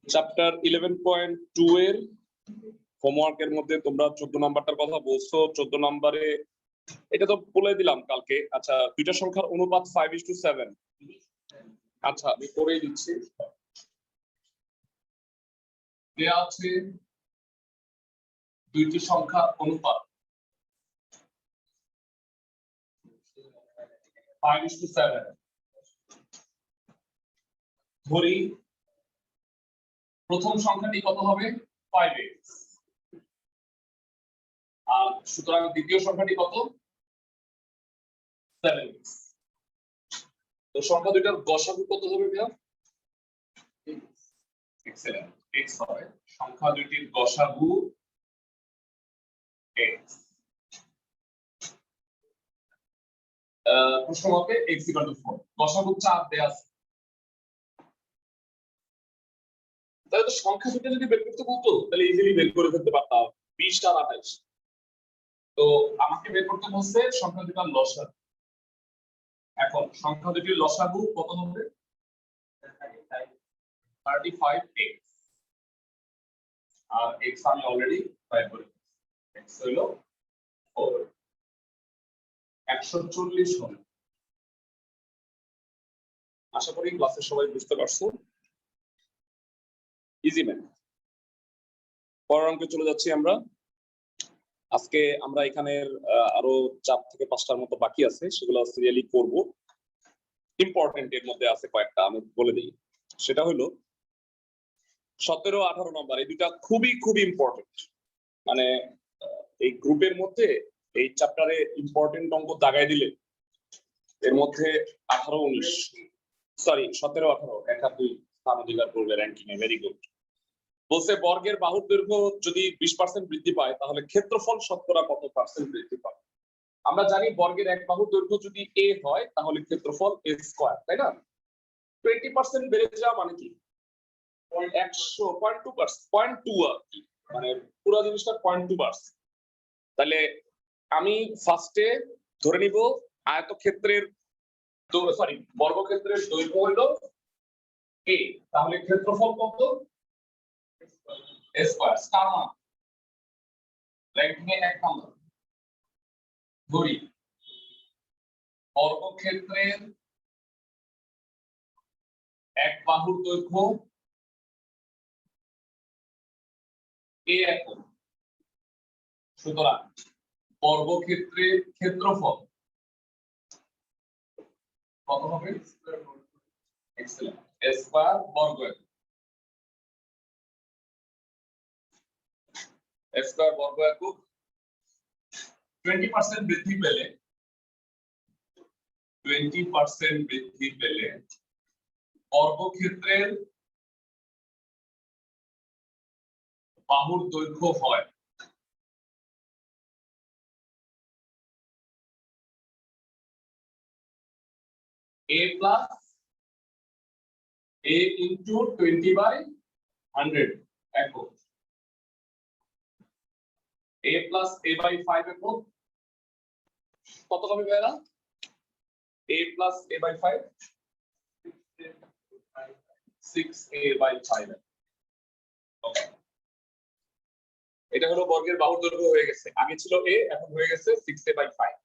Chapter 11.2 এর হোমওয়ার্কের মধ্যে তোমরা 14 নাম্বারটার কথা বলছো। 14 নম্বরে এটা তো বলে দিলাম কালকে। আচ্ছা, দুইটা সংখ্যার অনুপাত 5:7। আচ্ছা, আমি করেই দিচ্ছি। দেয়া আছে দুইটি সংখ্যার অনুপাত 5:7। ধরি প্রথম সংখ্যাটি কত হবে? 5x। আর সুতরাং দ্বিতীয় সংখ্যাটি কত? 7x। তো সংখ্যা দুইটার গসাগু কত হবে ভাইয়া? এক্সেলেন্ট, x হবে। সংখ্যা দুইটির গসাগু x। প্রশ্ন মতে x = 4। গসাগু 4 দেয়া আছে। তাহলে তো সংখ্যা দুটো যদি বের করতে বলতো তাহলে ইজিলি বের করে ফেলতে পারতাম। 20 আর 28। তো আমাকে বের করতে বলছে সংখ্যা দুটোর লসাগু। এখন সংখ্যা দুটির লসাগু কত হবে? 35x। আর x আমি অলরেডি বের করে দিয়েছি। x হলো 4। 140 হবে। আশা করি ক্লাসে সবাই বুঝতে পারছো। Easy math. পরের অঙ্কে চলে যাচ্ছি আমরা। আজকে আমরা এখানের আরো 4 থেকে 5টার মতো বাকি আছে, সেগুলো সিরিয়ালি করব। ইম্পর্টেন্ট এর মধ্যে আছে কয়েকটা, আমি বলে দিই। সেটা হলো 17, 18 নম্বর। এই দুইটা খুবই খুবই ইম্পর্টেন্ট। মানে এই গ্রুপের মধ্যে এই চ্যাপ্টারে ইম্পর্টেন্ট অঙ্ক দাগায় দিলে এর মধ্যে 18, 19 সরি 17, 18 এক আর দুই স্থান অধিকার করবে র্যাঙ্কিং এ। Very good. বলছে বর্গের বাহুর দৈর্ঘ্য যদি 20% বৃদ্ধি পায় তাহলে ক্ষেত্রফল শতকরা কত পার্সেন্ট বৃদ্ধি পায়? আমরা জানি বর্গের এক বাহুর দৈর্ঘ্য যদি a হয় তাহলে ক্ষেত্রফল a স্কয়ার, তাই না? 20% বেড়ে যাওয়া মানে কি? 0.2 আর কি, মানে পুরো জিনিসটা 0.2%। তাহলে আমি ফার্স্টে ধরে নিব আয়তক্ষেত্রের সরি বর্গক্ষেত্রের দৈর্ঘ্য হলো a, তাহলে ক্ষেত্রফল কত? a square. স্টার মান র্যাঙ্কিং এ 1 নম্বর। ধরি বর্গক্ষেত্রের এক বাহুর দৈর্ঘ্য a একক। সুতরাং বর্গক্ষেত্রের ক্ষেত্রফল কত হবে? এক্সেলেন্ট, a স্কয়ার বর্গ একক। a স্কয়ার বর্গ একক 20% বৃদ্ধি পেলে 20% বৃদ্ধি পেলে বর্গক্ষেত্রের বাহুর দৈর্ঘ্য হয় a plus a into 20/100 একক। a plus a by 5 একক কত হবে ভাইরা? a plus a by 5 6a by 5। ওকে, এটা হলো বর্গের বাহুর দৈর্ঘ্য হয়ে গেছে। আগে ছিল a, এখন হয়ে গেছে 6a by 5।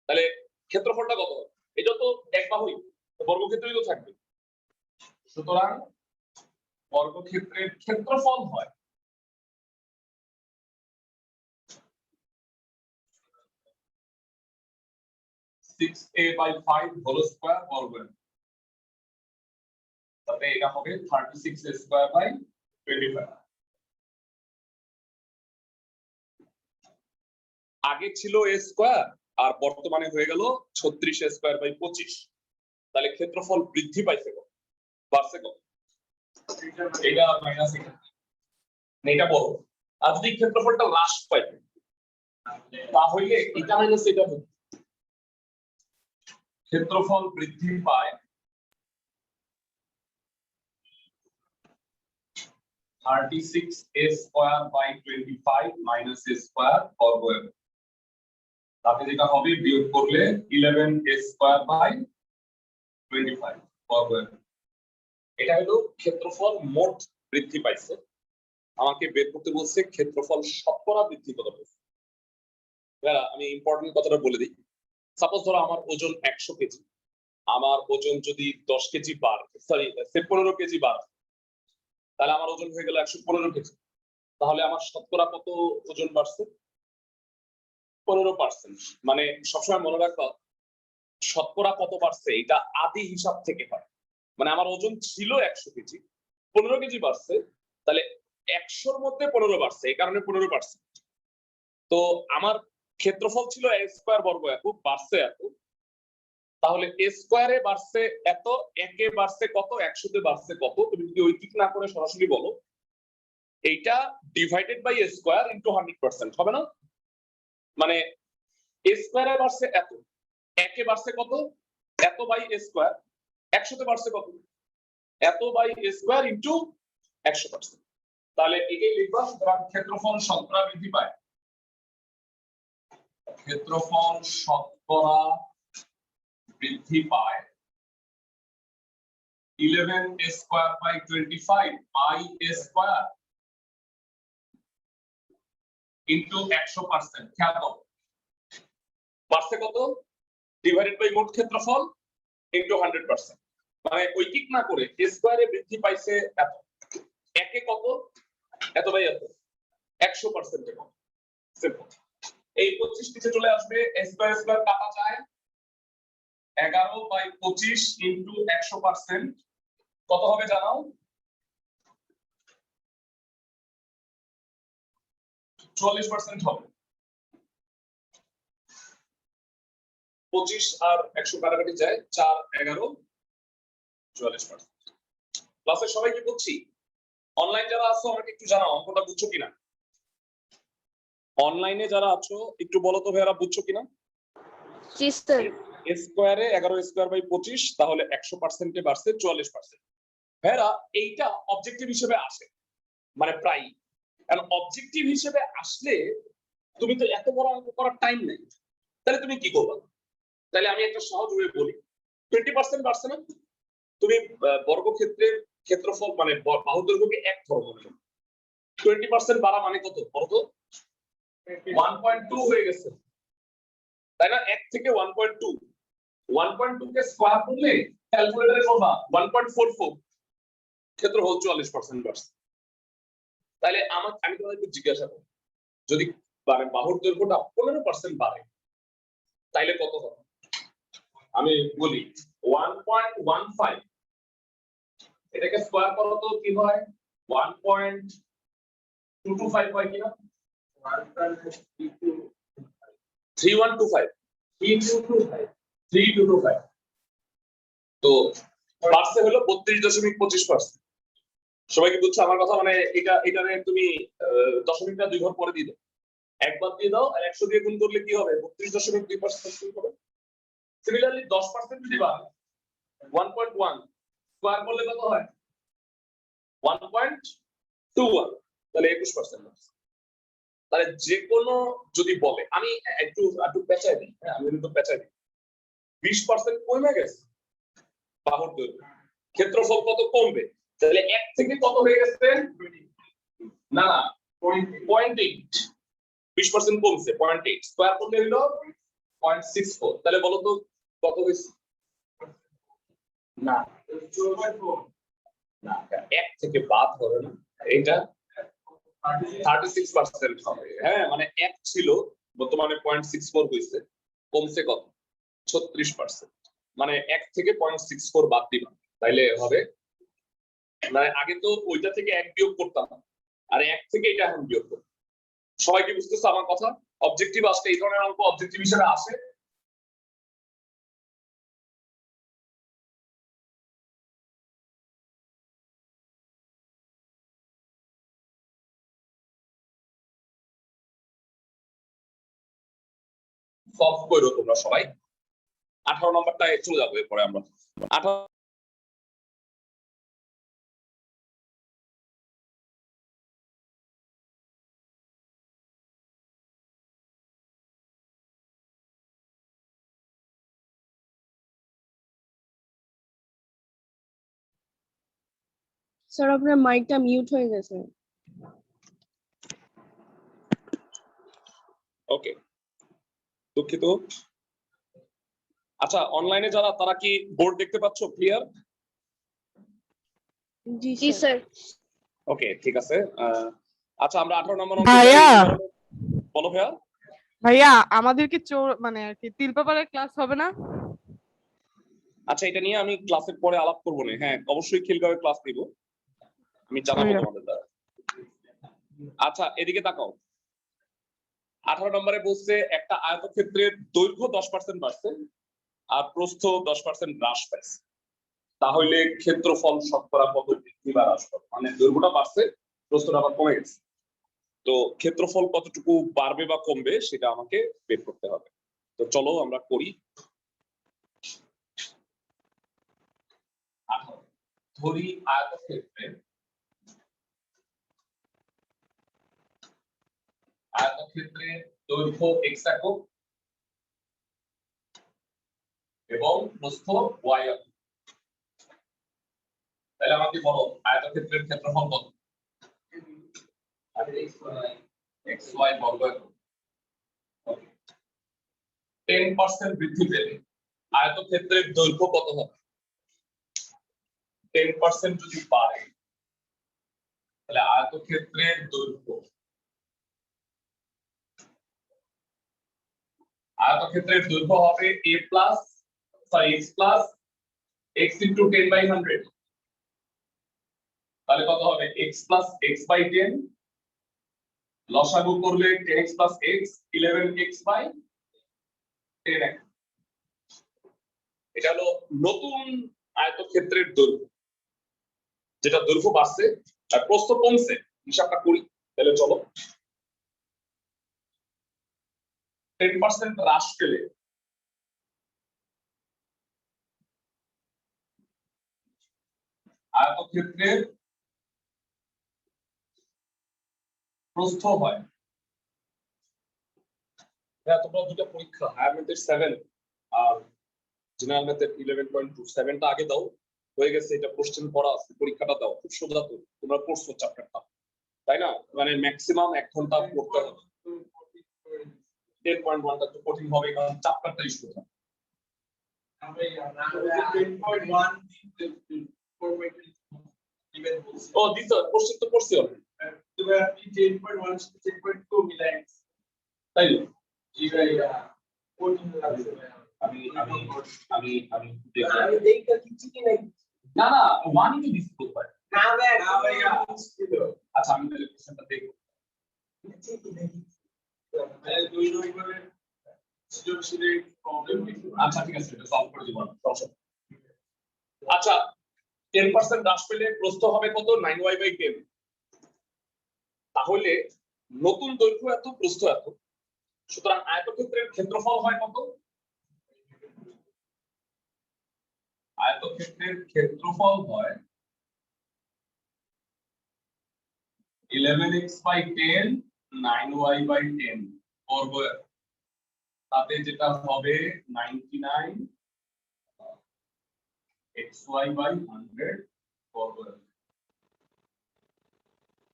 তাহলে ক্ষেত্রফলটা কত হবে? এটা তো এক বাহুই, তো বর্গক্ষেত্রই তো থাকবে। সুতরাং বর্গক্ষেত্রের ক্ষেত্রফল হয় 6a by 5 হোল স্কয়ার বর্গ। তাতে এটা হবে 36a স্কয়ার বাই 25। আগে ছিল a স্কয়ার আর বর্তমানে হয়ে গেল 36a স্কয়ার বাই 25। তাহলে ক্ষেত্রফল বৃদ্ধি পাইছে কত? বাড়ছে কত? এটা মাইনাস এটা বড়। আর যদি ক্ষেত্রফলটা হ্রাস পায় তাহলে এটা মাইনাস এটা হবে। ক্ষেত্রফল বৃদ্ধি পায় 36a square by 25 minus a square বর্গ একক। তাতে যেটা হবে বিয়োগ করলে 11a স্কয়ার বাই 25 বর্গ একক। এটা হলো ক্ষেত্রফল মোট বৃদ্ধি পাইছে, আমাকে বের করতে বলছে ক্ষেত্রফল শতকরা বৃদ্ধি কত হয়েছে। আমি ইম্পর্টেন্ট কথাটা বলে দিই। সাপোজ ধরো আমার ওজন 100 কেজি, আমার ওজন যদি 10 কেজি বাড়ে, সরি 15 কেজি বাড়ে, তাহলে আমার ওজন হয়ে গেল 115 কেজি। তাহলে আমার শতকরা কত ওজন বাড়ছে? 15%। মানে সবসময় মনে রাখবা শতকরা কত বাড়ছে এটা আদি হিসাব থেকে হয়। মানে আমার ওজন ছিল 100 কেজি, 15 কেজি বাড়ছে, তাহলে 100-র মধ্যে 15 বাড়ছে, এই কারণে 15%। তো আমার ক্ষেত্রফল ছিল a স্কয়ার বর্গ একক, বাড়ছে এত, তাহলে a স্কয়ারে বাড়ছে এত, একে বাড়ছে কত, 100-তে বাড়ছে কত। তুমি যদি ঐকিক না করে সরাসরি বলো এইটা divided by a square into 100% হবে না? মানে a স্কয়ারে বাড়ছে এত, একে বাড়ছে কত, এত বাই a স্কয়ার, 100-তে বাড়ছে কত, এত বাই a স্কয়ার ইনটু 100%। তাহলে এটাই লিখবা। সুতরাং ক্ষেত্রফল শতকরা বৃদ্ধি পায়, ক্ষেত্রফল শতকরা বৃদ্ধি পায় 11 a square by 25 by a square into 100%। খেয়াল করো বাড়ছে কত, ডিভাইডেড বাই মোট ক্ষেত্রফল ইনটু 100%। মানে ঐকিক না করে a স্কয়ারে বৃদ্ধি পাইছে এত, একে কত, এত বাই এত, 100% এ কত। সিম্পল। এই 25 নিচে চলে আসবে, a স্কয়ার স্কয়ার কাটা যায়, 11 বাই 25 ইনটু 100% কত হবে জানাও? 44% হবে। 25 আর 100 কাটাকাটি যায়, 4 11 44%। ক্লাসে সবাই কি বুঝছি? অনলাইন যারা আছো আমাকে একটু জানাও অঙ্কটা বুঝছো কিনা। অনলাইনে যারা আছো একটু বলো তো ভাইরা বুঝছো কিনা। জি স্যার। a স্কয়ারে 11 স্কয়ার বাই 25, তাহলে 100% এ বাড়ছে 44%। ভাইরা এইটা অবজেক্টিভ হিসেবে আসে, মানে প্রায়। কারণ অবজেক্টিভ হিসেবে আসলে তুমি তো এত বড় অঙ্ক করার টাইম নেই, তাহলে তুমি কি করবে? তাহলে আমি একটা সহজ ওয়ে বলি, 20% বাড়ছে না, তুমি বর্গক্ষেত্রের ক্ষেত্রফল মানে বাহুর দৈর্ঘ্যকে 1 ধরো মনে করো, 20% বাড়া মানে কত বলো তো? 1.2 হয়ে গেছে, তাই না? 1 থেকে 1.2, 1.2 কে স্কয়ার করলে ক্যালকুলেটরে করবা 1.44, ক্ষেত্রফল 44% বাড়ছে। তাহলে আমি তোমাদেরকে জিজ্ঞাসা করি, যদি মানে বাহুর দৈর্ঘ্যটা 15% বাড়ে তাইলে কত হবে? আমি বলি 1.15, এটাকে স্কয়ার করো তো কি হয়? 1.225 হয় কিনা? 3125 তো বাড়ছে হলো 32.25%। সবাই কি বুঝছো আমার কথা? মানে এটারে তুমি দশমিকটা 2 ঘর পরে দিয়ে দাও, একবার দিয়ে দাও, আর 100 দিয়ে গুণ করলে কি হবে? 32.2% হবে। সিমিলারলি 10% যদি বাড়ে 1.1 স্কয়ার করলে কত হয়? 1.21, তাহলে 21%। তাহলে যে কোনো যদি বলে, আমি একটু পেঁচাই দিই, হ্যাঁ আমি একটু পেঁচাই দিই, 20% কমে গেছে বাহুর দৈর্ঘ্য, ক্ষেত্রফল কত কমবে? তাহলে 1 থেকে কত হয়ে গেছে? না 0.8, 20% কমছে 0.8, স্কয়ার করলে হলো 0.64। তাহলে বলো তো কত হয়েছে? না 1 থেকে বাদ হবে না, এটা 36% হবে। হ্যাঁ মানে 1 ছিল, বর্তমানে 0.64 হয়েছে, কমছে কত? 36%। মানে 1 থেকে 0.64 বাদ দিবা, তাইলে হবে, মানে আগে তো ওইটা থেকে 1 বিয়োগ করতাম, আর 1 থেকে এটা এখন বিয়োগ করব। সবাই কি বুঝতেছো আমার কথা? অবজেক্টিভ আসলে এই ধরনের অঙ্ক অবজেক্টিভ হিসেবে আসে। সলভ করো তোমরা সবাই। 18 নম্বরটায় চলে যাবো এরপরে আমরা। 18 স্যার আপনার মাইকটা মিউট হয়ে গেছে। ওকে, দুঃখিত। আচ্ছা, অনলাইনে যারা, তারা কি বোর্ড দেখতে পাচ্ছ ক্লিয়ার? জি জি স্যার। স্যার। ওকে, ঠিক আছে। আচ্ছা, আমরা 18 নম্বর ভাইয়া। বলো ভাইয়া। ভাইয়া আমাদের কি মানে আর কি তিল পেপারের ক্লাস হবে না? আচ্ছা, এটা নিয়ে আমি ক্লাসের পরে আলাপ করবো না। হ্যাঁ, অবশ্যই খিলগাঁওয়ে ক্লাস নিব, আমি জানাবো ভাইয়া। তোমাদের দ্বারা। আচ্ছা, এদিকে তাকাও। 18 নম্বরে বলছে একটা আয়তক্ষেত্রের দৈর্ঘ্য 10% বাড়ছে আর প্রস্থ 10% হ্রাস পাইছে, তাহলে ক্ষেত্রফল শতকরা কত বৃদ্ধি বা হ্রাস পাবে? মানে দৈর্ঘ্যটা বাড়ছে, প্রস্থটা আবার কমে গেছে, তো ক্ষেত্রফল কতটুকু বাড়বে বা কমবে সেটা আমাকে বের করতে হবে। তো চলো আমরা করি। ধরি আয়তক্ষেত্রে দৈর্ঘ্য x একক এবং প্রস্থ y একক। তাহলে আমাকে বলো আয়তক্ষেত্রের ক্ষেত্রফল কত? xy বর্গ একক। 10% বৃদ্ধি পেলে আয়তক্ষেত্রের দৈর্ঘ্য কত হবে? 10% যদি বাড়ে তাহলে আয়তক্ষেত্রের দৈর্ঘ্য, আয়তক্ষেত্রের দৈর্ঘ্য হবে x প্লাস x into 10/100। তাহলে কত হবে? x plus x by 10, লসাগু করলে 10x plus x 11x by 10x। এটা হলো নতুন আয়তক্ষেত্রের দৈর্ঘ্য, যেটা দৈর্ঘ্য বাড়ছে আর প্রস্থ কমছে। হিসাবটা করি তাহলে চলো। 10% হ্রাস পেলে আয়তক্ষেত্রের প্রস্থ হয়, তোমরা দুটো পরীক্ষা, হায়ার ম্যাথের 7 আর জেনারেল ম্যাথের 11.2, 7টা আগে দাও, হয়ে গেছে, এটা কোশ্চেন করা আছে, পরীক্ষাটা দাও, খুব সোজা। তো তোমরা পড়ছো চ্যাপ্টারটা, তাই না? মানে ম্যাক্সিমাম 1 ঘন্টা পড়তে হবে। 10.1টা তো কঠিন হবে কারণ চ্যাপ্টারটাই সোজা। ও দিছো, কোশ্চেন তো পড়ছি অলরেডি। তুমি আপনি 10.1 10.2 মিলাই তাই না? জি ভাইয়া, কঠিন লাগছে ভাইয়া। আমি দেখতে কিছু কি নাই। না না, ওয়ান কি দিছি তো ভাই। না ভাইয়া ছিল। আচ্ছা, আমি তাহলে কোশ্চেনটা দেখব। ঠিক কি দেখি ভাইয়া, 2 নম্বরে সৃজনশীলের প্রবলেম। আচ্ছা ঠিক আছে, এটা সলভ করে দিব না, সমস্যা। আচ্ছা, 10% হ্রাস পেলে প্রস্থ হবে কত? 9y/10। তাহলে নতুন দৈর্ঘ্য এত, প্রস্থ এত, সুতরাং আয়তক্ষেত্রের ক্ষেত্রফল হয় কত? আয়তক্ষেত্রের ক্ষেত্রফল হয় 11x/10 9y/10 বর্গ। তাতে যেটা হবে 99 xy/100 বর্গ।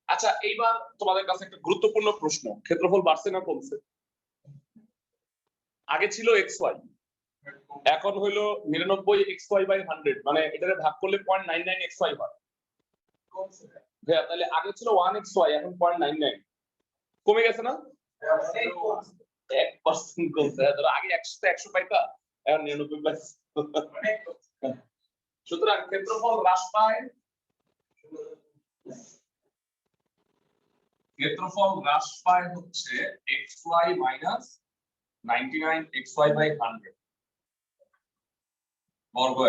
আচ্ছা, এইবার তোমাদের কাছে একটা গুরুত্বপূর্ণ প্রশ্ন, ক্ষেত্রফল বাড়ছে না কমছে? আগে ছিল xy, এখন হইলো 99 xy/100, মানে এটারে ভাগ করলে 0.99 xy হয়। হ্যাঁ, তাহলে আগে ছিল 1 xy, এখন 0.99, কমে গেছে না? 1% কমছে। ধরো আগে 100 পাইতা, এখন 99 পাইছে। সুতরাং ক্ষেত্রফল হ্রাস পায়, ক্ষেত্রফল হ্রাস পায় হচ্ছে xy minus 99 xy/100 বর্গ।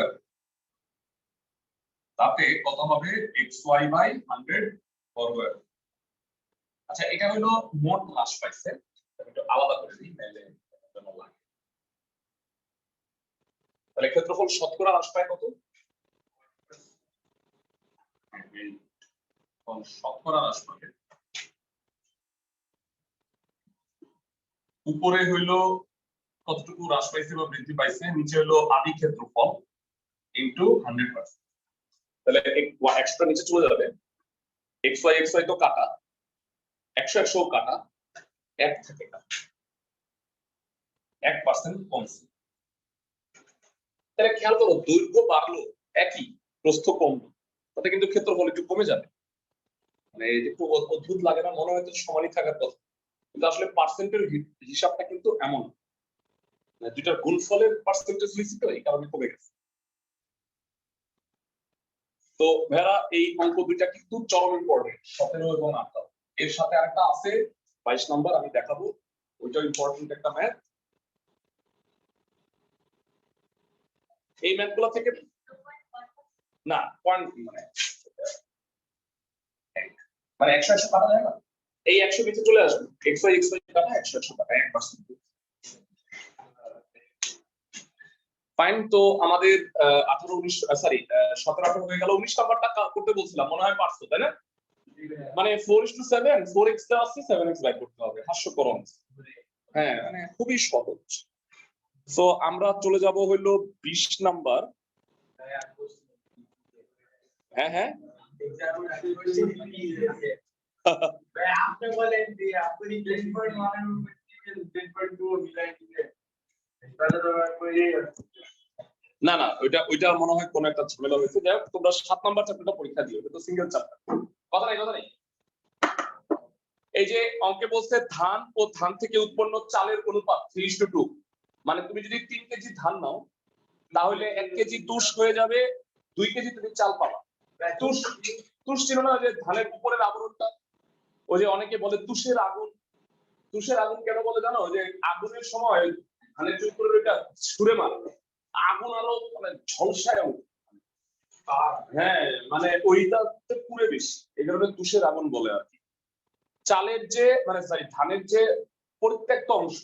তাতে কত হবে? xy/100 বর্গ। আচ্ছা, এটা হলো মোট হ্রাস পাইছে, একটু আলাদা করে দিই তাহলে জন্য লাগে। তাহলে ক্ষেত্রফল শতকরা হ্রাস পায় কত? শতকরা হ্রাস পাবে উপরে হইলো কতটুকু হ্রাস পাইছে বা বৃদ্ধি পাইছে, নিচে হলো আদি ক্ষেত্রফল ইনটু 100%। তাহলে এক্সট্রা নিচে চলে যাবে, এক্স ওয়াই তো কাটা, 100 কাটা, 1 থেকে কাটা, 1% কমছে। তাহলে খেয়াল করো, দৈর্ঘ্য বাড়লো একই, প্রস্থ কমলো, তাতে কিন্তু ক্ষেত্রফল একটু কমে যাবে। মানে একটু অদ্ভুত লাগে না? মনে হয় তো সমানই থাকার কথা, কিন্তু আসলে পার্সেন্টের হিসাবটা কিন্তু এমন, মানে দুইটার গুণফলের পার্সেন্টেজ হয়েছে তো এই কারণে কমে গেছে। তো ভাইরা এই অঙ্ক দুইটা কিন্তু চরম ইম্পর্টেন্ট, 17 এবং 18। এর সাথে আরেকটা আছে 22 নম্বর, আমি দেখাবো, ওইটা ইম্পর্টেন্ট একটা ম্যাথ। এই ম্যাথগুলো থেকে না পয়েন্ট মানে 100 কাটা যায় না, এই 100 নিচে চলে আসবে, এক্স ওয়াই কাটা 100 কাটা 1%। ফাইন। তো আমাদের 18 19 সরি 17 18 হয়ে গেল, 19 নাম্বারটা করতে বলছিলাম, মনে হয় পারছো তাই না? মানে 4:7, 4x টা আছে, 7x বাই করতে হবে, হাস্যকর। হ্যাঁ, মানে খুবই সহজ। সো আমরা চলে যাব হইলো 20 নাম্বার। হ্যাঁ হ্যাঁ আপনি বলেন যে আপনি 10.1 না না, ওইটা মনে হয় কোন একটা ঝামেলা হয়েছে। যাই হোক, তোমরা 7 নাম্বার চ্যাপ্টারটা পরীক্ষা দিও, এটা তো সিঙ্গেল চ্যাপ্টার, কথা নেই। এই যে অঙ্কে বলছে ধান ও ধান থেকে উৎপন্ন চালের অনুপাত 3:2, মানে তুমি যদি 3 কেজি ধান নাও তাহলে 1 কেজি তুষ হয়ে যাবে, 2 কেজি তুমি চাল পাবা। তুষ ছিল না যে ধানের উপরের আবরণটা, ওই যে অনেকে বলে তুষের আগুন। তুষের আগুন কেন বলে জানো? যে আগুনের সময় ধানের যে উপরের ওইটা ছুঁড়ে মারে, আগুন আরো মানে ঝলসায় ওঠে। হ্যাঁ, মানে ওইটাতে পুড়ে বেশি, এই কারণে তুষের আগুন বলে আর কি। চালের যে মানে সরি ধানের যে পরিত্যক্ত অংশ,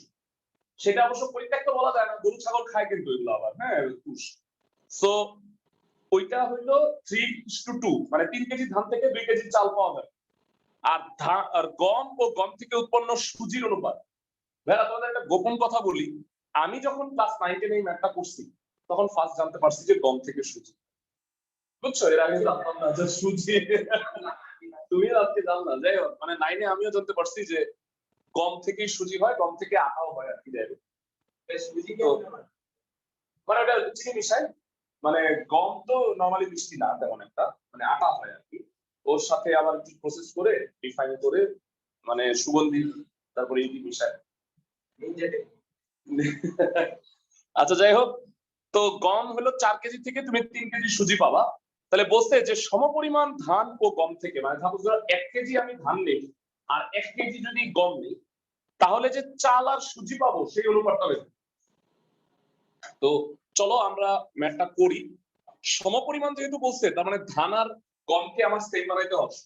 সেটা অবশ্য পরিত্যক্ত বলা যায় না, গরু ছাগল খায় কিন্তু এগুলো আবার, হ্যাঁ তুষ। সো ওইটা হইলো 3:2, মানে 3 কেজি ধান থেকে 2 কেজি চাল পাওয়া যায়। আর গম ও গম থেকে উৎপন্ন সুজির অনুপাত। ভাইরা তোমাদের একটা গোপন কথা বলি, আমি যখন ক্লাস 9 10 এই ম্যাথটা করছি তখন ফার্স্ট জানতে পারছি যে গম থেকে সুজি, বুঝছো? এর আগে জানতাম না যে সুজি, তুমি আজকে জানলা। যাই হোক, মানে 9 আমিও জানতে পারছি যে গম থেকেই সুজি হয়, গম থেকে আটাও হয় আর কি। যাই হোক, মানে ওটা চিনি মিশাই, মানে গম তো নরমালি মিষ্টি না তেমন একটা, মানে আটা হয় আর কি, ওর সাথে আবার একটু প্রসেস করে রিফাইন করে মানে সুগন্ধি, তারপরে ইটি মিশায়। আচ্ছা যাই হোক, তো গম হলো 4 কেজি থেকে তুমি 3 কেজি সুজি পাবা। তাহলে বলতে যে সমপরিমাণ ধান ও গম থেকে, মানে সাপোজ 1 কেজি আমি ধান নেই আর 1 কেজি যদি গম নেই, তাহলে যে চাল আর সুজি পাবো সেই অনুপাতটা বের। তো চলো আমরা ম্যাথটা করি। সমপরিমাণ যেহেতু বলছে, তার মানে ধান আর গমকে আমার সেম বানাইতে হবে।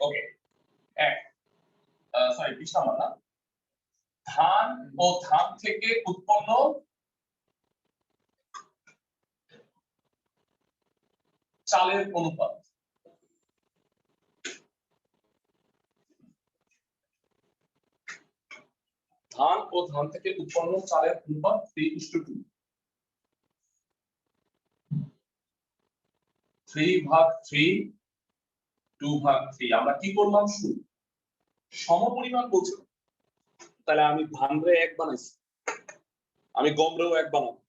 ওকে, সরি 20 নাম্বার না, ধান ও ধান থেকে উৎপন্ন চালের অনুপাত। ধান ও ধান থেকে উৎপন্ন চালের অনুপাত 3:2, 3/3, 2/3। আমরা কি করলাম? শুরু সমপরিমাণ বলছে, তাহলে আমি ধান রে 1 বানাইছি, আমি গম রেও 1 বানাবো,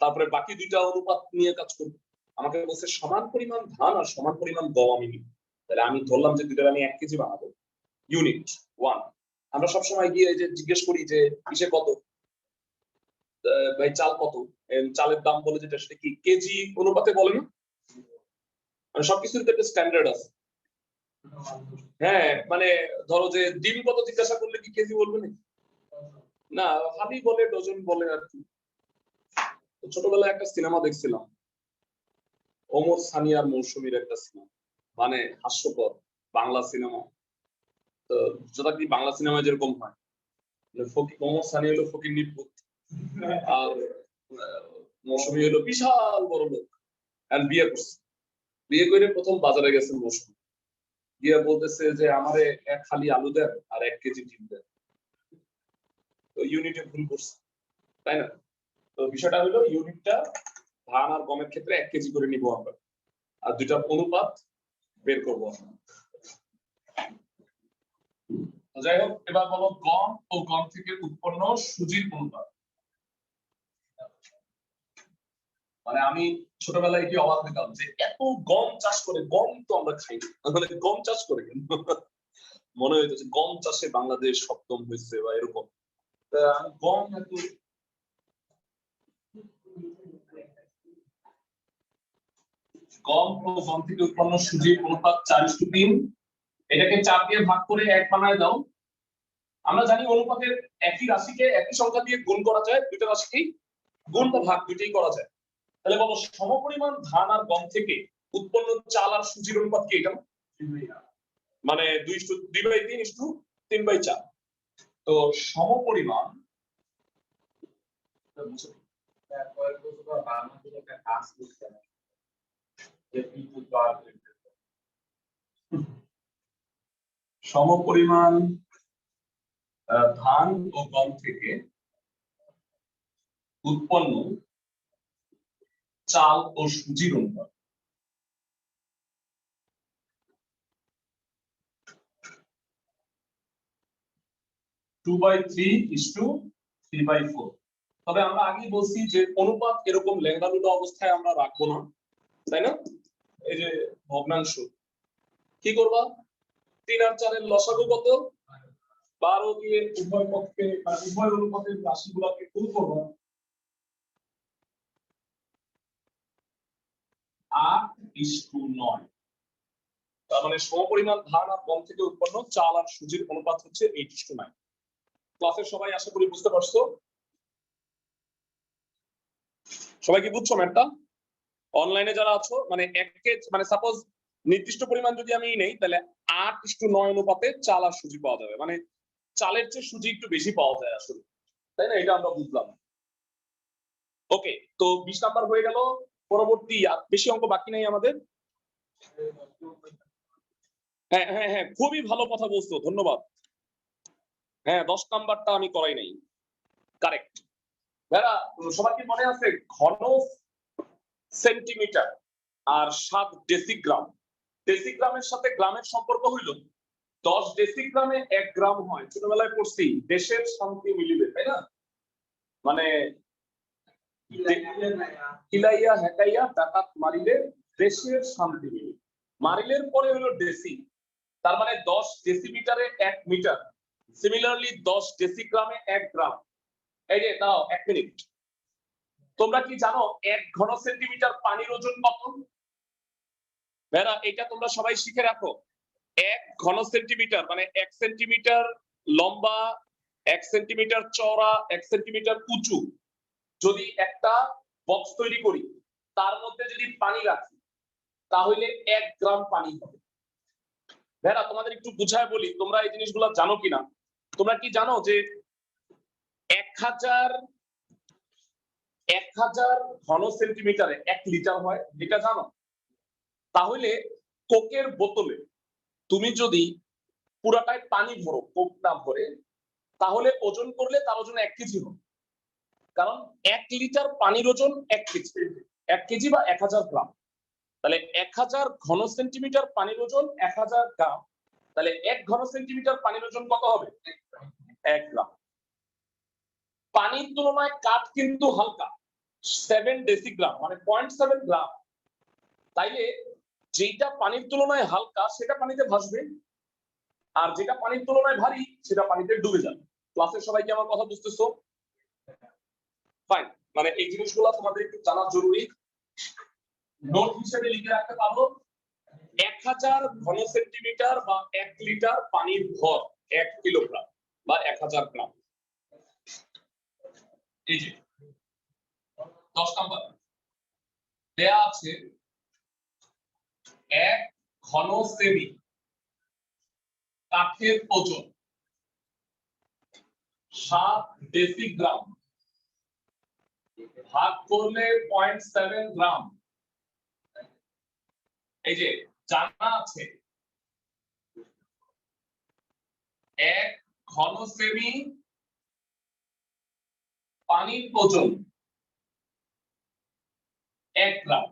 তারপরে বাকি দুইটা অনুপাত নিয়ে কাজ করব। আমাকে বলছে সমান পরিমাণ ধান আর সমান পরিমাণ গম আমি নিব, তাহলে আমি ধরলাম যে দুইটা আমি 1 কেজি বানাবো। ইউনিট 1, আমরা সবসময় গিয়ে যে জিজ্ঞেস করি যে কিসে কত, ভাই চাল কত, চালের দাম বলে যেটা সেটা কি কেজি অনুপাতে বলে না? মানে সবকিছুর একটা স্ট্যান্ডার্ড আছে। হ্যাঁ, মানে ধরো যে ডিম কত জিজ্ঞাসা করলে কি কেজি বলবে নাকি? না, হাবি বলে, ডজন বলে আর কি। ছোটবেলায় একটা সিনেমা দেখছিলাম, ওমর সানি আর মৌসুমীর একটা সিনেমা, মানে হাস্যকর বাংলা সিনেমা। তো যেটা কি বাংলা সিনেমায় যেরকম হয়, ওমর সানি হলো ফকির নির্বুত, আর মৌসুমী হলো বিশাল বড় লোক, আর বিয়ে করছে। বিয়ে করে প্রথম বাজারে গেছে মৌসুমী, গিয়ে বলতেছে যে আমারে 1 খালি আলু দেন আর 1 কেজি ডিম দেন। তো ইউনিটে ভুল করছে, তাই না? তো বিষয়টা হলো ইউনিটটা ধান আর গমের ক্ষেত্রে 1 কেজি করে নিব আমরা, আর দুইটা অনুপাত বের করব। যাই হোক, এবার বলো গম ও গম থেকে উৎপন্ন সুজির অনুপাত। মানে আমি ছোটবেলায় কি অবাক হইতাম যে এত গম চাষ করে, গম তো আমরা খাই না, মানে গম চাষ করে কেন? মনে হইতো যে গম চাষে বাংলাদেশ সপ্তম হয়েছে বা এরকম। তা আমি গম এত গম ও গম থেকে উৎপন্ন সুজির অনুপাত 4:3। এটাকে 4 দিয়ে ভাগ করে 1 বানায় দাও। আমরা জানি অনুপাতের একই রাশিকে একই সংখ্যা দিয়ে গুণ করা যায়, দুইটা রাশিকেই গুণ বা ভাগ দুইটাই করা যায়। তাহলে বলো সমপরিমাণ ধান আর গম থেকে উৎপন্ন চাল আর সুজির অনুপাত কি এটা? মানে 2:3:3:4। তো সমপরিমাণ সমপরিমাণ ধান ও গম থেকে উৎপন্ন চাল ও সুজির অনুপাত। Two by three is to 3/4। তবে আমরা আগেই বলছি যে অনুপাত এরকম লেখা অবস্থায় আমরা রাখবো না, তাই না? এই যে ভগ্নাংশ কি করবা, 3 আর 4 এর লসাগু কত? 12 দিয়ে উভয় পক্ষে উভয় অনুপাতের রাশিগুলোকে গুণ করবা, 8:9। তার মানে সমপরিমাণ ধান আর গম থেকে উৎপন্ন চাল আর সুজির অনুপাত হচ্ছে 8:9। ক্লাসের সবাই আশা করি বুঝতে পারছো? সবাই কি বুঝছো ম্যাথটা? অনলাইনে যারা আছো মানে মানে সাপোজ নির্দিষ্ট পরিমাণ যদি আমি নেই, তাহলে 8:9 অনুপাতে চাল আর সুজি পাওয়া যাবে। মানে চালের চেয়ে সুজি একটু বেশি পাওয়া যায় আসলে, তাই না? এটা আমরা বুঝলাম। ওকে, তো 20 নাম্বার হয়ে গেল। পরবর্তী আর বেশি অঙ্ক বাকি নাই আমাদের। হ্যাঁ হ্যাঁ হ্যাঁ, খুবই ভালো কথা বলছো, ধন্যবাদ। হ্যাঁ, 10 নাম্বারটা আমি করাই নাই, কারেক্ট। ভাইরা সবার কি মনে আছে ঘন সেন্টিমিটার আর 7 ডেসিগ্রাম? ডেসিগ্রামের সাথে গ্রামের সম্পর্ক হইল 10 ডেসিগ্রামে 1 গ্রাম হয়। ছোটবেলায় পড়ছি দেশের শান্তি মিলিবে, তাই না? মানে কিলাইয়া হেকাইয়া ডাকাত মারিলে দেশের শান্তি মিলিবে। মারিলের পরে হলো ডেসি, তার মানে 10 ডেসিমিটারে 1 মিটার। সিমিলারলি 10 ডেসিগ্রামে 1 গ্রাম। এই যে দাও 1 মিনিট। তোমরা কি জানো 1 ঘন সেন্টিমিটার পানির ওজন কত? ভাইরা এটা তোমরা সবাই শিখে রাখো। 1 ঘন সেন্টিমিটার মানে 1 সেন্টিমিটার লম্বা, 1 সেন্টিমিটার চওড়া, 1 সেন্টিমিটার উঁচু যদি একটা বক্স তৈরি করি, তার মধ্যে যদি পানি রাখি, তাহলে 1 গ্রাম পানি হবে। ভাইরা তোমাদের একটু বুঝায় বলি, তোমরা এই জিনিসগুলো জানো কিনা। তোমরা কি জানো যে 1000 ঘন সেন্টিমিটারে 1 লিটার হয়? এটা জানো? তাহলে কোকের বোতলে তুমি যদি পুরাটাই পানি ভরো, কোক না ভরে, তাহলে ওজন করলে তার ওজন 1 কেজি হবে। কারণ 1 লিটার পানির ওজন 1 কেজি, 1 কেজি বা 1000 গ্রাম। তাহলে 1000 ঘন সেন্টিমিটার পানির ওজন 1000 গ্রাম। তাহলে 1 ঘন সেন্টিমিটার পানির ওজন কত হবে? 1 গ্রাম। পানির তুলনায় কাঠ কিন্তু হালকা, 7 ডেসিগ্রাম মানে 0.7 গ্রাম। তাইলে যেটা পানির তুলনায় হালকা সেটা পানিতে ভাসবে, আর যেটা পানির তুলনায় ভারী সেটা পানিতে ডুবে যাবে। ক্লাসের সবাই কি আমার কথা বুঝতেছো? ফাইন, মানে এই জিনিসগুলো তোমাদের একটু জানা জরুরি। নোট হিসেবে লিখে রাখতে পারো 1000 ঘন সেন্টিমিটার বা 1 লিটার পানির ভর 1 কিলোগ্রাম বা 1000 গ্রাম। এই যে 10 নাম্বার দেয়া আছে 1 ঘন সেমি কাঠের ওজন 7 ডেসিগ্রাম ভাগ করলে 0.7 গ্রাম। এই যে জানা আছে 1 ঘন সেমি পানির ওজন 1 গ্রাম,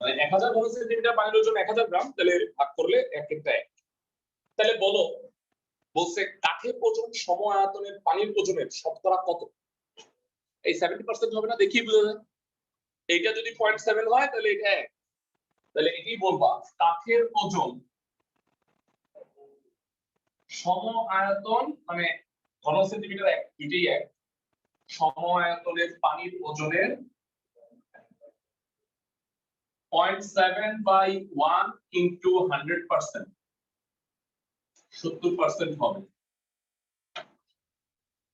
মানে 1000 ঘন সেন্টিমিটার পানির ওজন 1000 গ্রাম, তাহলে ভাগ করলে 1 একটা 1। তাহলে বলো, বলছে কাঠের ওজন সম আয়তনের পানির ওজনের শতকরা কত? এই 70% হবে না, দেখি বুঝা যায়। এইটা যদি 0.7 হয় তাহলে এটা 1, তাহলে এটাই বলবা কাঠের ওজন সম আয়তন, মানে ঘন সেন্টিমিটার 1, দুইটাই 1, সম আয়তনের পানির ওজনের 0.7/1 into 100%, 70% হবে।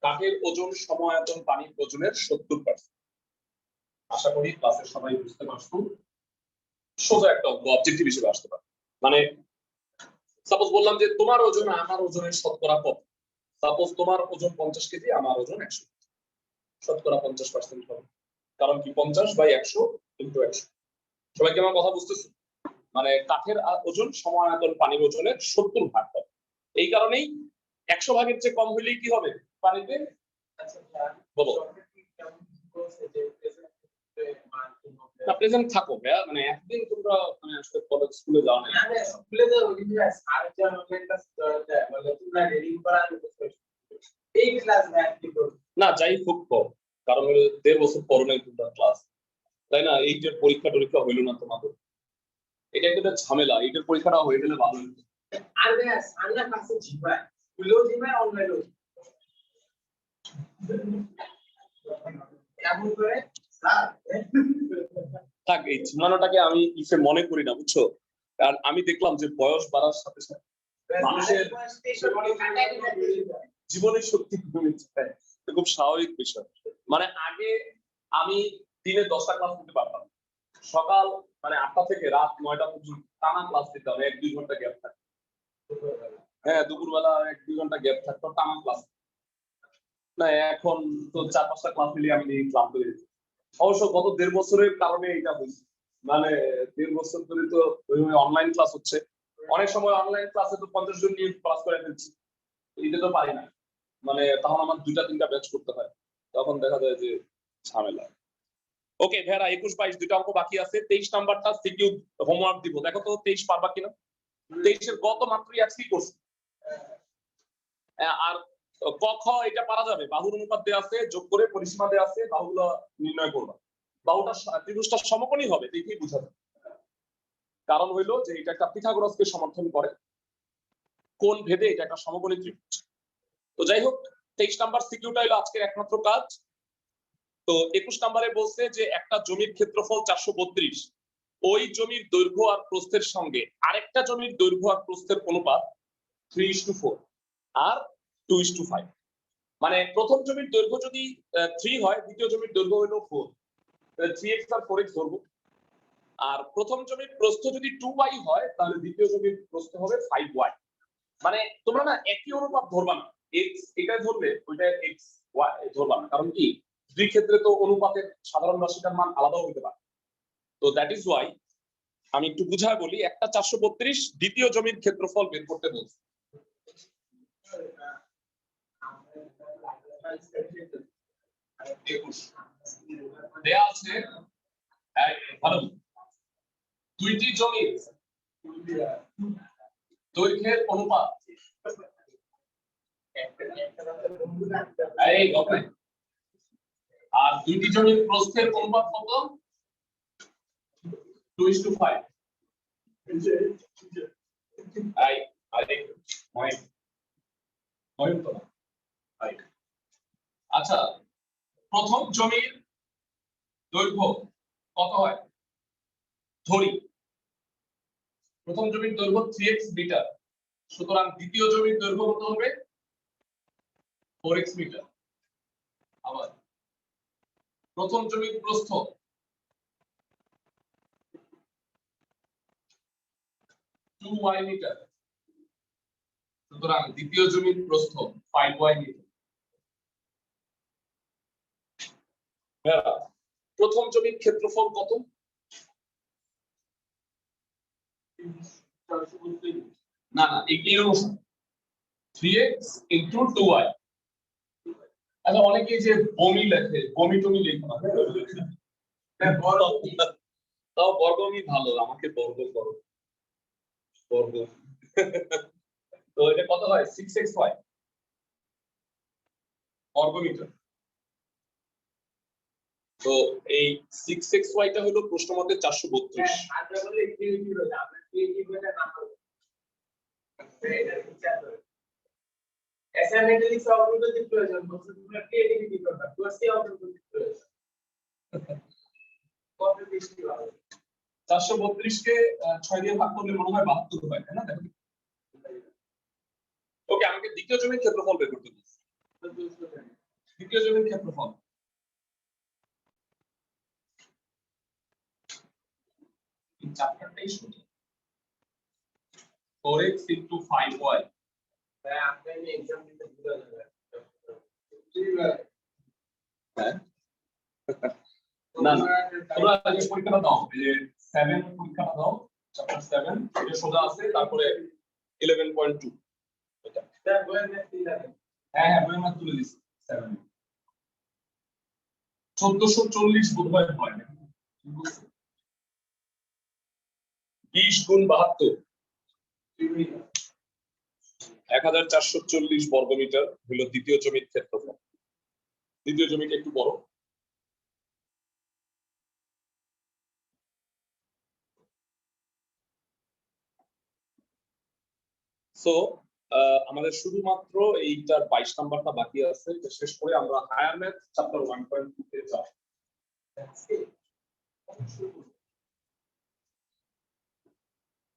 কাঠের ওজন সম আয়তন পানির ওজনের 70%। আশা করি ক্লাসের সবাই বুঝতে পারছো। সোজা একটা অঙ্ক, অবজেক্টিভ হিসেবে আসতে পারে। মানে সাপোজ বললাম যে তোমার ওজন আমার ওজনের শতকরা কত। সাপোজ তোমার ওজন 50 কেজি, আমার ওজন 100 কেজি, শতকরা 50% হবে। কারণ কি 50/100 into 100। সবাই কি আমার কথা বুঝতেছো? মানে কাঠের ওজন সম আয়তন পানির ওজনের 70 ভাগ হবে। এই কারণেই 100 ভাগের চেয়ে কম হলেই কি হবে পানিতে? বলো না, প্রেজেন্ট থাকো ভাইয়া, মানে একদিন তোমরা মানে আসলে কলেজ স্কুলে যাও না। স্কুলে তো ওইদিন আরেকটা অনলাইন ক্লাস বলে তোমরা রিডিং করা এই ক্লাস ম্যাথ কি করবে না, যাই হোক কর, কারণ হলো 1.5 বছর পর নাই তোমরা ক্লাস, তাই না? এইটার পরীক্ষা হইলো না তোমাদের, এটা একটা ঝামেলা। এইটার পরীক্ষাটা হয়ে গেলে ভালো হতো। আর ভাই সামনে ক্লাসে জিমায় স্কুলেও জিমায় অনলাইনেও কেমন করে স্যার থাক, এই ঝিমানোটাকে আমি ইসে মনে করি না, বুঝছো? কারণ আমি দেখলাম যে বয়স বাড়ার সাথে সাথে মানুষের জীবনের শক্তি কমে যায়। এটা খুব স্বাভাবিক বিষয়। মানে আগে আমি দিনে 10টা ক্লাস করতে পারতাম, সকাল মানে 8টা থেকে রাত 9টা পর্যন্ত টানা ক্লাস দিতাম, 1-2 ঘন্টা গ্যাপ থাকতো। হ্যাঁ, দুপুরবেলা 1-2 ঘন্টা গ্যাপ থাকতো, টানা ক্লাস। না, এখন তো 4-5টা ক্লাস মিলিয়ে আমি ক্লান্ত হয়ে যাচ্ছি। অবশ্য গত 1.5 বছরের কারণে এটা হয়েছে। মানে 1.5 বছর ধরে তো ওইভাবে অনলাইন ক্লাস হচ্ছে, অনেক সময় অনলাইন ক্লাসে তো 50 জন নিয়ে ক্লাস করে ফেলছি, এটা তো পারি না। মানে তখন আমার 2টা-3টা ব্যাচ করতে হয়, তখন দেখা যায় যে ঝামেলা। ওকে ভেরা, 21-22 দুইটা অঙ্ক বাকি আছে। 23 নাম্বারটা সিকিউ হোমওয়ার্ক দিব, দেখো তো 23 পারবা কিনা। 23 এর গত মাত্রই আজকে করছি। আর ক খ এটা পারা যাবে, বাহুর অনুপাত দেওয়া আছে, যোগ করে পরিসীমা দেওয়া আছে, বাহুগুলো নির্ণয় করবা। বাহুটা ত্রিভুজটা সমকোণী হবে, দেখেই বোঝা যাবে। কারণ হইলো যে এটা একটা পিথাগোরাসকে সমর্থন করে, কোন ভেদে এটা একটা সমকোণী ত্রিভুজ। তো যাই হোক, 23 নাম্বার সিকিউটা হলো আজকের একমাত্র কাজ। তো 21 নম্বরে বলছে যে একটা জমির ক্ষেত্রফল 432, ওই জমির দৈর্ঘ্য আর প্রস্থের সঙ্গে আরেকটা জমির দৈর্ঘ্য আর প্রস্থের অনুপাত 3:4 আর 2:5। মানে প্রথম জমির দৈর্ঘ্য যদি 3 হয়, দ্বিতীয় জমির দৈর্ঘ্য হলো 4, তাহলে 3x আর 4x ধরবো। আর প্রথম জমির প্রস্থ যদি 2y হয়, তাহলে দ্বিতীয় জমির প্রস্থ হবে 5y। মানে তোমরা না একই অনুপাত ধরবা না, x এটা ধরবে ওইটা x y ধরবা না। কারণ কি, দুই ক্ষেত্রে তো অনুপাতের সাধারণ রাশিটার মান আলাদাও হতে পারে। তো দ্যাট ইজ ওয়াই আমি একটু বুঝায় বলি, একটা 432 দ্বিতীয় জমির ক্ষেত্রফল বের করতে বলছি। দেয়া আছে ভালো, দুইটি জমির দৈর্ঘ্যের অনুপাত এই গপে, আর দুইটি জমির প্রস্থের অনুপাত কত? 2:5। এই আরে আচ্ছা, প্রথম জমির দৈর্ঘ্য কত হয় ধরি, প্রথম জমির দৈর্ঘ্য 3x মিটার, সুতরাং দ্বিতীয় জমির দৈর্ঘ্য কত হবে? 4x metre. আবার প্রথম জমির প্রস্থ 2y মিটার, সুতরাং দ্বিতীয় জমির প্রস্থ 5y মিটার। প্রথম জমির ক্ষেত্রফল কত? না না, এর অনুসারে 3x into 2y। আচ্ছা, অনেকে যে বমি লেখে, বমি টমি লেখে না, তাও বর্গমি ভালো, আমাকে বর্গ করো, বর্গ। তো এটা কত হয়? 6xy বর্গমিটার। তো এই 6xy টা হলো প্রশ্ন মতে 432। অ্যাসাইনমেন্টালি সব করতে প্রয়োজন, বলতে তোমরা ক্রিয়েটিভিটি করবে, কোর্সে অগ্রগতি প্রয়োজন। কত বেশি ভালো। 432 কে 6 দিয়ে ভাগ করলে মনে হয় 72 হয়, তাই না? দেখো ওকে, আমাকে দ্বিতীয় জমির ক্ষেত্রফল বের করতে বলছি। দ্বিতীয় জমির ক্ষেত্রফল এই চ্যাপ্টারটাই শুনি। 4x * 5y। তাই আপনি এক্সাম দিতে ভুলে যাবেন। হ্যাঁ না না, তোমরা আগে পরীক্ষাটা দাও, এই যে 7 পরীক্ষাটা দাও, চ্যাপ্টার 7 এটা সোজা আছে, তারপরে 11.2 এটা। স্যার বলেন না কি লাগে। হ্যাঁ হ্যাঁ, বইয়ের মাত্র তুলে দিছি 7 1440 বোধহয় হয়। 20 গুণ 72 1440 বর্গমিটার হলো দ্বিতীয় জমির ক্ষেত্রফল। দ্বিতীয় জমিটা একটু বড়। সো আমাদের শুধুমাত্র এইটার 22 নাম্বারটা বাকি আছে, এটা শেষ করে আমরা হায়ার ম্যাথ চ্যাপ্টার 1.2 তে যাব।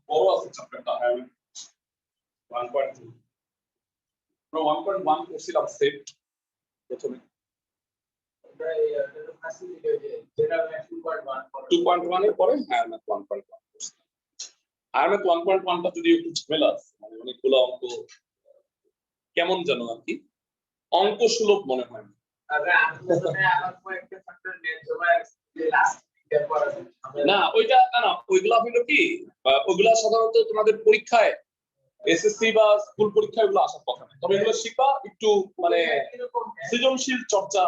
বড় আছে চ্যাপ্টারটা, হায়ার ম্যাথ 1.2। আমরা 1.1 করছিলাম সেট প্রথমে, আমরা এই ফার্স্ট ভিডিও যেটা 2.1 2.1 এর পরে হায়ার ম্যাথ 1.1 করছিলাম। হায়ার ম্যাথ 1.1 টা যদি একটু ঝামেলা আছে, মানে অনেকগুলো অঙ্ক কেমন যেন আর কি অঙ্ক সুলভ মনে হয় না। আরে আন্দোলনে আবার কয়েকটা ফ্যাক্টর নেই, জমা যে লাস্ট পেপার আছে না ওইটা না, ওইগুলা হলো কি, ওইগুলা সাধারণত তোমাদের পরীক্ষায় এসএসসি বা স্কুল পরীক্ষায় এগুলো আসার কথা না, তবে এগুলো শিখবা একটু মানে সৃজনশীল চর্চা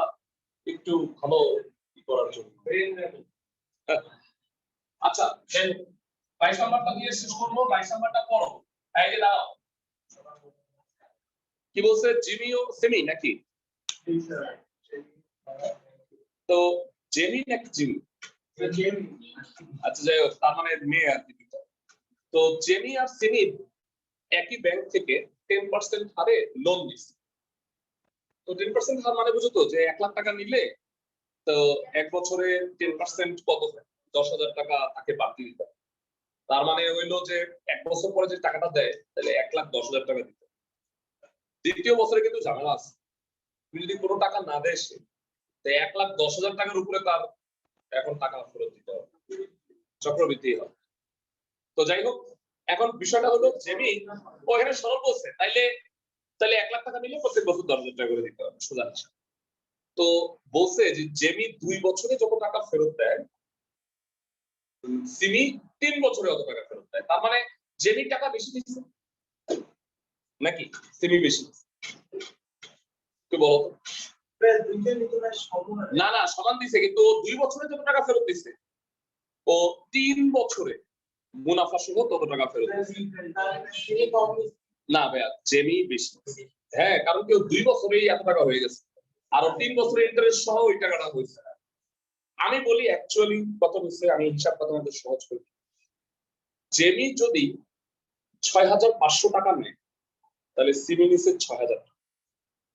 একটু ভালো করার জন্য। আচ্ছা 22 নাম্বারটা দিয়ে শেষ করবো। 22 নাম্বারটা পড়ো। এই যে দাও, কি বলছে? জিমি ও সেমি নাকি? তো জেমি নাকি জিমি? আচ্ছা যাই হোক, তার মানে মেয়ে আর কি। তো জেমি আর সেমি একই ব্যাংক থেকে 10% হারে লোন দিচ্ছে। তো 10% হার মানে বুঝো তো, যে 1 লাখ টাকা নিলে তো এক বছরে 10% কত? 10,000 টাকা তাকে বাড়তি দিতে হবে। তার মানে হইলো যে এক বছর পরে যে টাকাটা দেয়, তাহলে 1,10,000 টাকা দিতে। দ্বিতীয় বছরে কিন্তু ঝামেলা আছে, তুমি যদি কোনো টাকা না দেয় সে, তো 1,10,000 টাকার উপরে তার এখন টাকা ফেরত দিতে হবে, চক্রবৃদ্ধি হবে। তো যাই হোক, এখন বিষয়টা হলো জেমি ও এখানে সরল বলছে, তাইলে 1 লাখ টাকা নিলে প্রত্যেক বছর 10,000 টাকা করে দিতে হবে, সোজা হিসাব। তো বলছে যে জেমি 2 বছরে যত টাকা ফেরত দেয়, সিমি 3 বছরে অত টাকা ফেরত দেয়। তার মানে জেমি টাকা বেশি দিচ্ছে নাকি সিমি বেশি? কি বলো? না না, সমান দিছে, কিন্তু 2 বছরে যত টাকা ফেরত দিচ্ছে, ও 3 বছরে মুনাফা সহ তত টাকা ফেরত দিচ্ছে। না ভাইয়া, জেমি বেশি। হ্যাঁ, কারণ কেউ 2 বছরেই এত টাকা হয়ে গেছে, আর 3 বছরের ইন্টারেস্ট সহ ওই টাকাটা হয়েছে। আমি বলি অ্যাকচুয়ালি কত হচ্ছে, আমি হিসাবটা তোমাদের সহজ করি। জেমি যদি 6,500 টাকা নেয়, তাহলে সিমি নিচ্ছে 6,000 টাকা।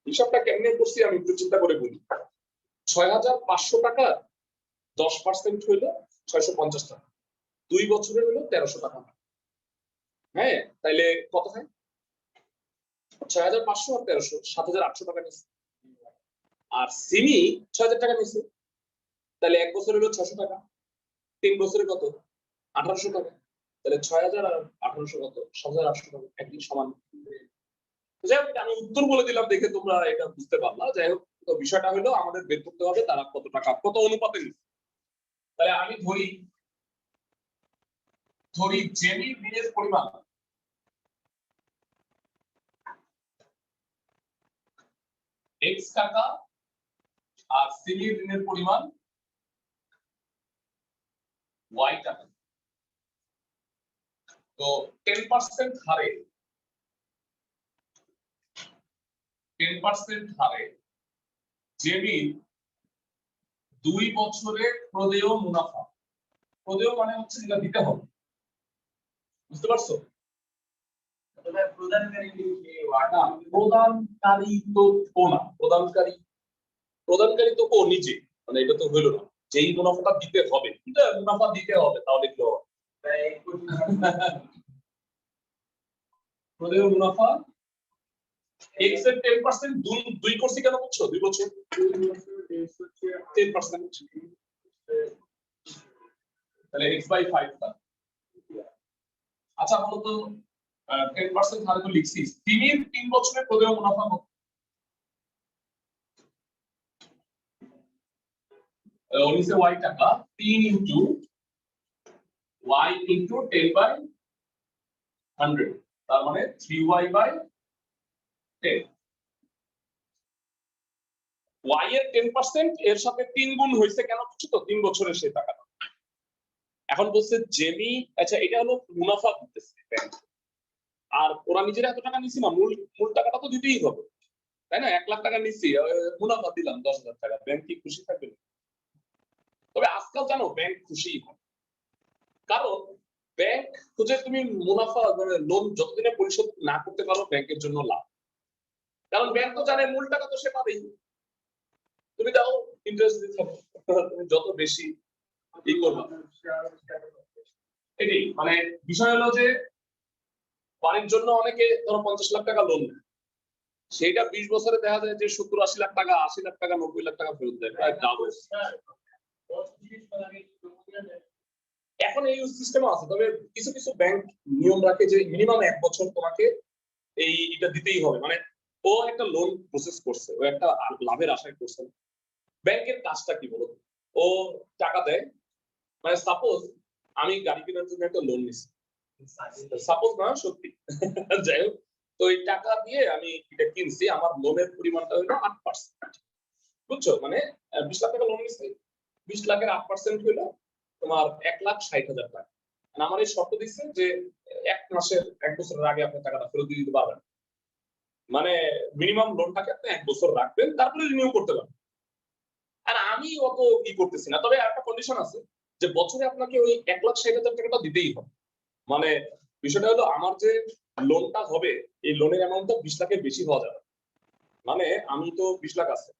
হিসাবটা কেমনে করছি আমি একটু চিন্তা করে বলি। 6,500 টাকা 10% হইল 650 টাকা, 2 বছরে হলো 1300 টাকা। হ্যাঁ, তাইলে কত হয়? 6,500 আর 1300, 7,800 টাকা নিচ্ছে। আর সিমি 6,000 টাকা নিচ্ছে, তাহলে এক বছর হলো 600 টাকা, 3 বছরে কত? 1,800 টাকা। তাহলে 6,000 আর 1,800 কত? 7,800 টাকা, একই সমান। যাই হোক, আমি উত্তর বলে দিলাম দেখে তোমরা এটা বুঝতে পারলা। যাই হোক, তো বিষয়টা হলো আমাদের বের করতে হবে তারা কত টাকা কত অনুপাতে নিচ্ছে। তাহলে আমি ধরি জেমি ঋণের পরিমাণ x টাকা আর সিমি ঋণের পরিমাণ ওয়াই টাকা। তো 10% হারে 10% হারে জেমির 2 বছরের প্রদেয় মুনাফা, প্রদেয় মানে হচ্ছে যেটা দিতে হবে, বুঝতে পারছো? তবে প্রদানকারী কি না, প্রদানকারী তো ও না, প্রদানকারী তো ও নিজে, মানে এটা তো হইলো না, যেই মুনাফাটা দিতে হবে, এটা মুনাফা দিতে হবে, তাহলে কি হবে? প্রদেয় মুনাফা x এর 10% দুই করছি কেন বুঝছো? 2 বছর 10%, তাহলে x/5 টা। আচ্ছা বলো তো 10% হারে তো লিখছি, তিমির 3 বছরের প্রদেয় মুনাফা কত? নিচে y টাকা, 3 ইনটু y ইনটু 10/100, তার মানে 3y/10। y এর 10% এর সাথে 3 গুণ হয়েছে কেন বুঝছো তো? 3 বছরের সেই টাকাটা। এখন বলছে জেমি, আচ্ছা এটা হলো মুনাফা দিতেছে ব্যাংক, আর ওরা নিজেরা এত টাকা নিছি না, মূল টাকাটা তো দিতেই হবে, তাই না? 1 লাখ টাকা নিছি, মুনাফা দিলাম 10,000 টাকা, ব্যাংক কি খুশি থাকবে না? তবে আজকাল জানো ব্যাংক খুশি হয়, কারণ ব্যাংক খুঁজে তুমি মুনাফা মানে লোন যতদিনে পরিশোধ না করতে পারো ব্যাংকের জন্য লাভ, কারণ ব্যাংক তো জানে মূল টাকা তো সে পাবেই, তুমি দাও ইন্টারেস্ট দিতে হবে, তুমি যত বেশি ই করবা। এটাই মানে বিষয় হলো যে বাড়ির জন্য অনেকে ধরো 50 লাখ টাকা লোন নেয়, সেইটা 20 বছরে দেখা যায় যে 70-80 লাখ টাকা, 80 লাখ টাকা, 90 লাখ টাকা ফেরত দেয়, প্রায় ডাবল। এখন এই সিস্টেম আছে, তবে কিছু কিছু ব্যাংক নিয়ম রাখে যে মিনিমাম 1 বছর তোমাকে এটা দিতেই হবে, মানে ও একটা লোন প্রসেস করছে, ও একটা লাভের আশায় করছে। ব্যাংকের কাজটা কি বলো? ও টাকা দেয়, মানে সাপোজ আমি গাড়ি কেনার জন্য একটা লোন নিছি, সাপোজ না সত্যি, যাই হোক, তো এই টাকা দিয়ে আমি এটা কিনছি, আমার লোনের পরিমাণটা হলো 8%, বুঝছো? মানে 20 লাখ টাকা লোন নিছি, 20 লাখের 8% হলো তোমার 1,60,000 টাকা। আমার এই শর্ত দিচ্ছে যে 1 বছরের আগে আপনি টাকাটা ফেরত দিয়ে দিতে পারবেন, মানে মিনিমাম লোনটাকে আপনি 1 বছর রাখবেন, তারপরে রিনিউ করতে পারবেন। আর আমি অত কি করতেছি না, তবে একটা কন্ডিশন আছে যে বছরে আপনাকে ওই 1,60,000 টাকাটা দিতেই হবে। মানে বিষয়টা হলো আমার যে লোনটা হবে, এই লোনের অ্যামাউন্টটা 20 লাখের বেশি হওয়া যাবে, মানে আমি তো 20 লাখ আছে,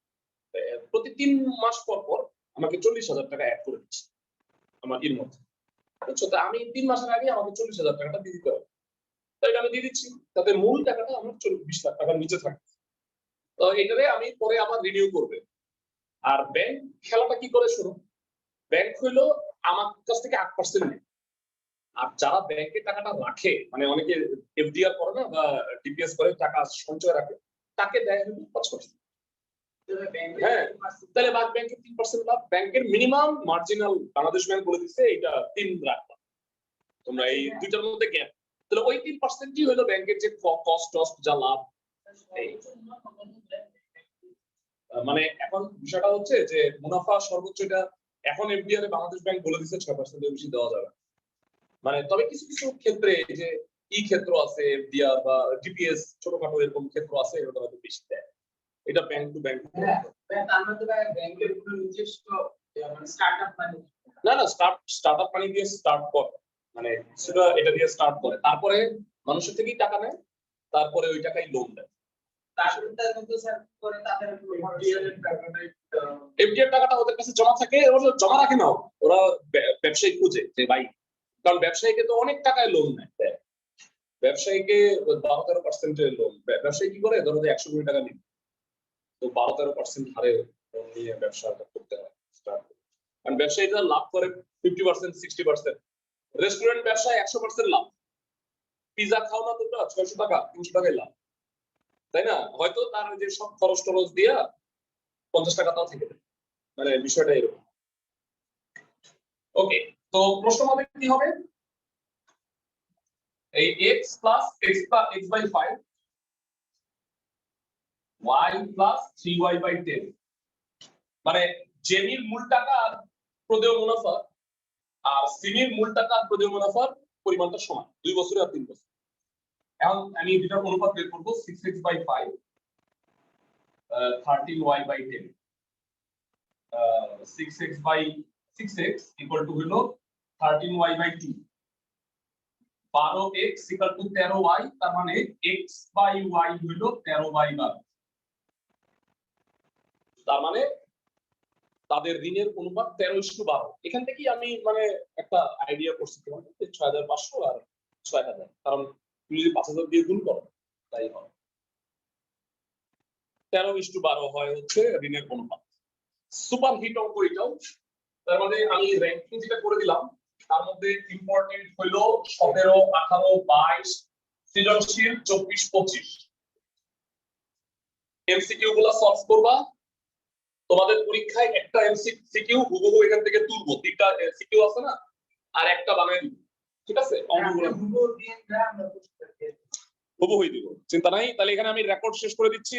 প্রতি 3 মাস পর পর আমাকে 40,000 টাকা অ্যাড করে দিচ্ছে আমার এর মধ্যে, বুঝছো? তো আমি 3 মাসের আগে আমাকে 40,000 টাকাটা দিয়ে দিতে হবে, তাই আমি দিয়ে দিচ্ছি, তাতে মূল টাকাটা আমার 20 লাখ টাকার নিচে থাকে। তো এটারে আমি পরে আবার রিনিউ করবে। আর ব্যাংক খেলাটা কি করে শুনো, ব্যাংক হইলো আমার কাছ থেকে 8% নেয়, আর যারা ব্যাংকে টাকাটা রাখে, মানে অনেকে এফডিআর করে না বা ডিপিএস করে, টাকা সঞ্চয় রাখে, তাকে দেয় হলো 5%। হ্যাঁ, তাহলে বাদ ব্যাংকের 3% লাভ, ব্যাংকের মিনিমাম মার্জিনাল বাংলাদেশ ব্যাংক বলে দিচ্ছে এটা 3 রাখবা তোমরা, এই দুইটার মধ্যে গ্যাপ, তাহলে ওই 3%ই হলো ব্যাংকের যে কস্ট টস্ট যা লাভ। মানে এখন বিষয়টা হচ্ছে যে মুনাফা সর্বোচ্চ এটা এখন এফডিআর এ বাংলাদেশ ব্যাংক বলে দিচ্ছে 6% এর বেশি দেওয়া যাবে, মানে তবে কিছু কিছু ক্ষেত্রে যে ক্ষেত্র আছে এফডিআর বা ডিপিএস ছোটখাটো এরকম ক্ষেত্র আছে, এটা হয়তো বেশি দেয়, এটা ব্যাংক টু ব্যাংক। তার মধ্যে ব্যাংকের কোনো নিজস্ব মানে স্টার্টআপ মানে না না, স্টার্টআপ মানি দিয়ে স্টার্ট করে, মানে সেটা এটা দিয়ে স্টার্ট করে, তারপরে মানুষের থেকেই টাকা নেয়, তারপরে ওই টাকাই লোন দেয়। এফডিআর টাকাটা ওদের কাছে জমা থাকে, ওরা জমা রাখে না, ওরা ব্যবসায়ী খুঁজে যে ভাই, কারণ ব্যবসায়ীকে তো অনেক টাকায় লোন নেয়, ব্যবসায়ীকে 12-13% লোন, ব্যবসায়ী কি করে, ধরো যে 100 কোটি টাকা নিবে, তো 12-13% হারে লোন নিয়ে ব্যবসাটা করতে হয়, কারণ ব্যবসায়ীরা লাভ করে 50% 60%, রেস্টুরেন্ট ব্যবসায় 100% লাভ, পিজা খাও না তোমরা 600 টাকা 300 টাকায় লাভ, তাই না? হয়তো তার যে সব খরচ টরচ দিয়া 50 টাকা তাও থেকে দেয়, মানে বিষয়টা এরকম। ওকে, তো প্রশ্ন হবে কি হবে, এই x plus x/5 y plus 3y/10, মানে জেমির মূল টাকা আর প্রদেয় মুনাফা আর সিমির মূল টাকা আর প্রদেয় মুনাফার পরিমাণটা সমান 2 বছরে আর 3 বছর। এখন আমি দুটার অনুপাত বের করব 6x/5 13y/10 6x/6x হলো 13y/2 12x 13y তার মানে x/y হলো 13y/12 তার মানে তাদের ঋণের অনুপাত 13:12। এখান থেকেই আমি মানে একটা আইডিয়া করছি তোমাকে 6500 আর 6000, কারণ তুমি যদি 5000 দিয়ে গুণ করো তাই হবে 13:12 হয় হচ্ছে ঋণের অনুপাত। সুপার হিট অঙ্ক এটাও। তার মানে আমি র্যাঙ্কিং যেটা করে দিলাম তার মধ্যে ইম্পর্টেন্ট হলো 17, 18, 22, সৃজনশীল 24, 25। এমসিকিউ গুলো সলভ করবা। তোমাদের পরীক্ষায় একটা এমসিকিউ হুবহু এখান থেকে তুলবো, 3টা এমসিকিউ আছে না, আর একটা বানাই দিব, ঠিক আছে? অঙ্কগুলো হুবহুই দিব, চিন্তা নাই। তাহলে এখানে আমি রেকর্ড শেষ করে দিচ্ছি।